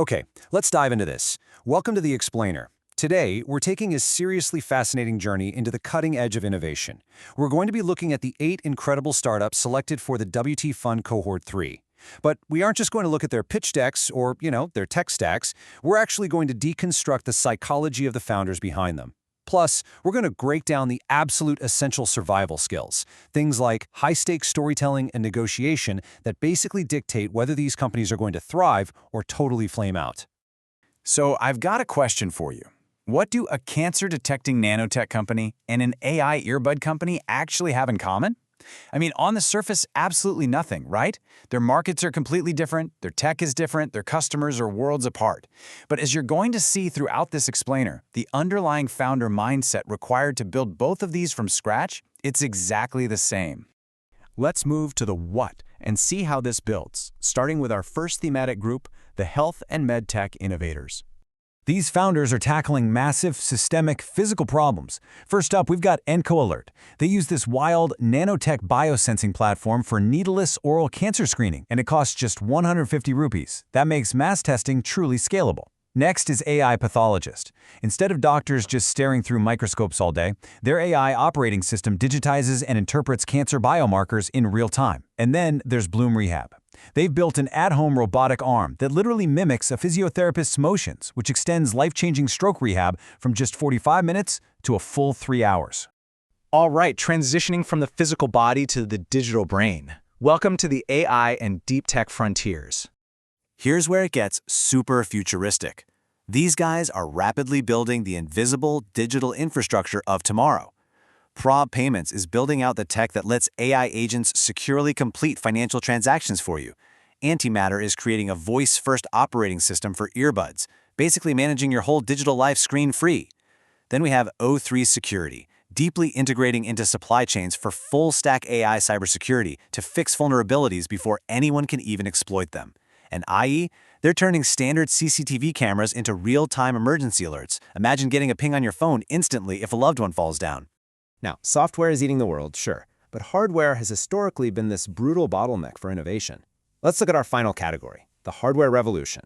Okay, let's dive into this. Welcome to The Explainer. Today, we're taking a seriously fascinating journey into the cutting edge of innovation. We're going to be looking at the 8 incredible startups selected for the WTFund Cohort 3. But we aren't just going to look at their pitch decks or, their tech stacks. We're actually going to deconstruct the psychology of the founders behind them. Plus, we're going to break down the absolute essential survival skills, things like high-stakes storytelling and negotiation that basically dictate whether these companies are going to thrive or totally flame out. So I've got a question for you. What do a cancer-detecting nanotech company and an AI earbud company actually have in common? I mean, on the surface, absolutely nothing, right? Their markets are completely different, their tech is different, their customers are worlds apart. But as you're going to see throughout this explainer, the underlying founder mindset required to build both of these from scratch, it's exactly the same. Let's move to the what and see how this builds, starting with our first thematic group, the health and medtech innovators. These founders are tackling massive, systemic, physical problems. First up, we've got EncoAlert. They use this wild nanotech biosensing platform for needleless oral cancer screening, and it costs just 150 rupees. That makes mass testing truly scalable. Next is AI Pathologist. Instead of doctors just staring through microscopes all day, their AI operating system digitizes and interprets cancer biomarkers in real time. And then there's Bloom Rehab. They've built an at-home robotic arm that literally mimics a physiotherapist's motions, which extends life-changing stroke rehab from just 45 minutes to a full 3 hours. All right, transitioning from the physical body to the digital brain. Welcome to the AI and deep tech frontiers. Here's where it gets super futuristic. These guys are rapidly building the invisible digital infrastructure of tomorrow. Prob Payments is building out the tech that lets AI agents securely complete financial transactions for you. Antimatter is creating a voice-first operating system for earbuds, basically managing your whole digital life screen-free. Then we have O3 Security, deeply integrating into supply chains for full-stack AI cybersecurity to fix vulnerabilities before anyone can even exploit them. And IE, they're turning standard CCTV cameras into real-time emergency alerts. Imagine getting a ping on your phone instantly if a loved one falls down. Now, software is eating the world, sure, but hardware has historically been this brutal bottleneck for innovation. Let's look at our final category, the hardware revolution.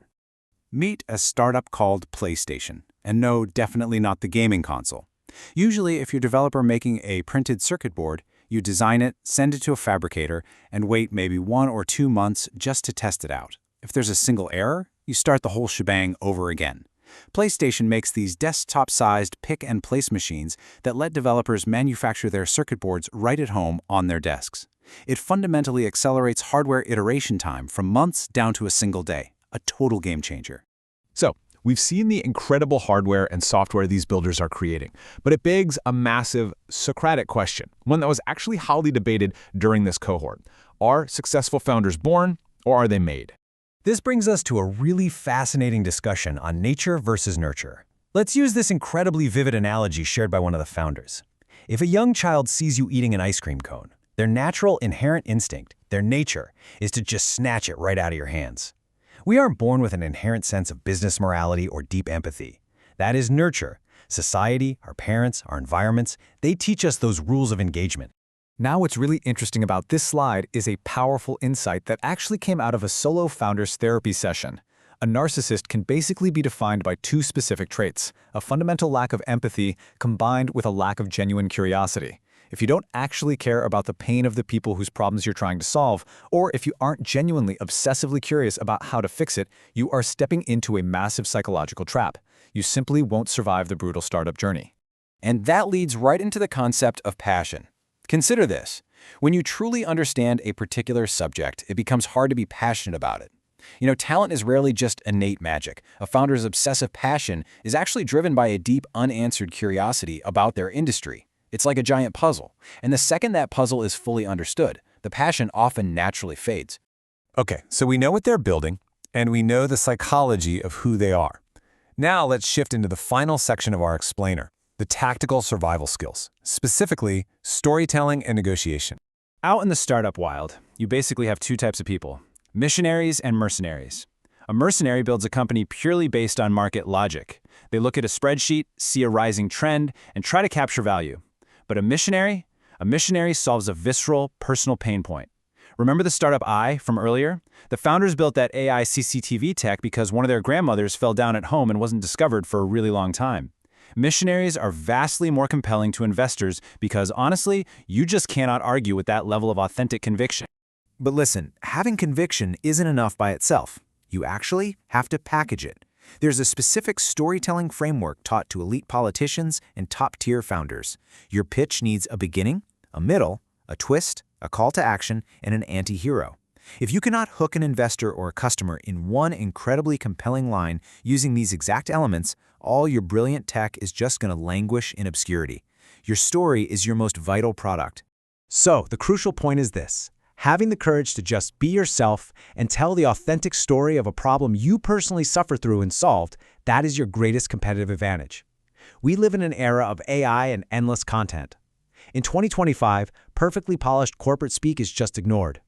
Meet a startup called PlayStation. And no, definitely not the gaming console. Usually, if you're a developer making a printed circuit board, you design it, send it to a fabricator, and wait maybe 1 or 2 months just to test it out. If there's a single error, you start the whole shebang over again. PlayStation makes these desktop-sized pick-and-place machines that let developers manufacture their circuit boards right at home on their desks. It fundamentally accelerates hardware iteration time from months down to a single day, a total game changer. So, we've seen the incredible hardware and software these builders are creating, but it begs a massive Socratic question, one that was actually hotly debated during this cohort. Are successful founders born, or are they made? This brings us to a really fascinating discussion on nature versus nurture. Let's use this incredibly vivid analogy shared by one of the founders. If a young child sees you eating an ice cream cone, their natural inherent instinct, their nature, is to just snatch it right out of your hands. We aren't born with an inherent sense of business morality or deep empathy. That is nurture. Society, our parents, our environments, they teach us those rules of engagement. Now what's really interesting about this slide is a powerful insight that actually came out of a solo founder's therapy session. A narcissist can basically be defined by 2 specific traits, a fundamental lack of empathy combined with a lack of genuine curiosity. If you don't actually care about the pain of the people whose problems you're trying to solve, or if you aren't genuinely obsessively curious about how to fix it, you are stepping into a massive psychological trap. You simply won't survive the brutal startup journey. And that leads right into the concept of passion. Consider this. When you truly understand a particular subject, it becomes hard to be passionate about it. Talent is rarely just innate magic. A founder's obsessive passion is actually driven by a deep, unanswered curiosity about their industry. It's like a giant puzzle. And the second that puzzle is fully understood, the passion often naturally fades. Okay, so we know what they're building, and we know the psychology of who they are. Now let's shift into the final section of our explainer, the tactical survival skills, specifically storytelling and negotiation. Out in the startup wild, you basically have 2 types of people, missionaries and mercenaries. A mercenary builds a company purely based on market logic. They look at a spreadsheet, see a rising trend, and try to capture value. But a missionary solves a visceral, personal pain point. Remember the startup I from earlier? The founders built that AI CCTV tech because one of their grandmothers fell down at home and wasn't discovered for a really long time. Missionaries are vastly more compelling to investors because, honestly, you just cannot argue with that level of authentic conviction. But listen, having conviction isn't enough by itself. You actually have to package it. There's a specific storytelling framework taught to elite politicians and top-tier founders. Your pitch needs a beginning, a middle, a twist, a call to action, and an anti-hero. If you cannot hook an investor or a customer in one incredibly compelling line using these exact elements, all your brilliant tech is just going to languish in obscurity. Your story is your most vital product. So, the crucial point is this. Having the courage to just be yourself and tell the authentic story of a problem you personally suffered through and solved, that is your greatest competitive advantage. We live in an era of AI and endless content. In 2025, perfectly polished corporate speak is just ignored.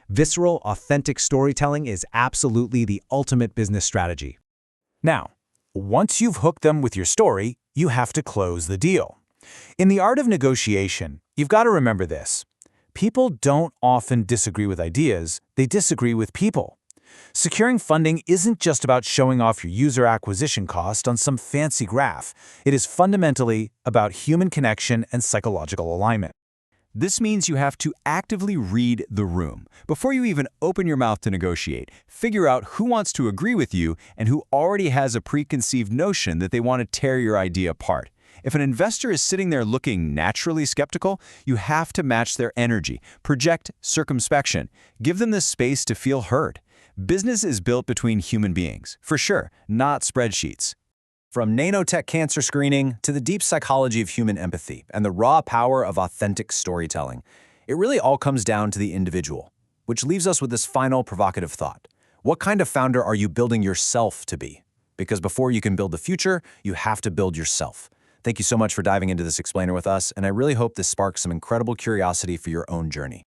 Visceral, authentic storytelling is absolutely the ultimate business strategy. Now, once you've hooked them with your story, you have to close the deal. In the art of negotiation, you've got to remember this. People don't often disagree with ideas, they disagree with people. Securing funding isn't just about showing off your user acquisition cost on some fancy graph. It is fundamentally about human connection and psychological alignment. This means you have to actively read the room. Before you even open your mouth to negotiate, figure out who wants to agree with you and who already has a preconceived notion that they want to tear your idea apart. If an investor is sitting there looking naturally skeptical, you have to match their energy, project circumspection, give them the space to feel heard. Business is built between human beings, for sure, not spreadsheets. From nanotech cancer screening to the deep psychology of human empathy and the raw power of authentic storytelling, it really all comes down to the individual, which leaves us with this final provocative thought. What kind of founder are you building yourself to be? Because before you can build the future, you have to build yourself. Thank you so much for diving into this explainer with us, and I really hope this sparks some incredible curiosity for your own journey.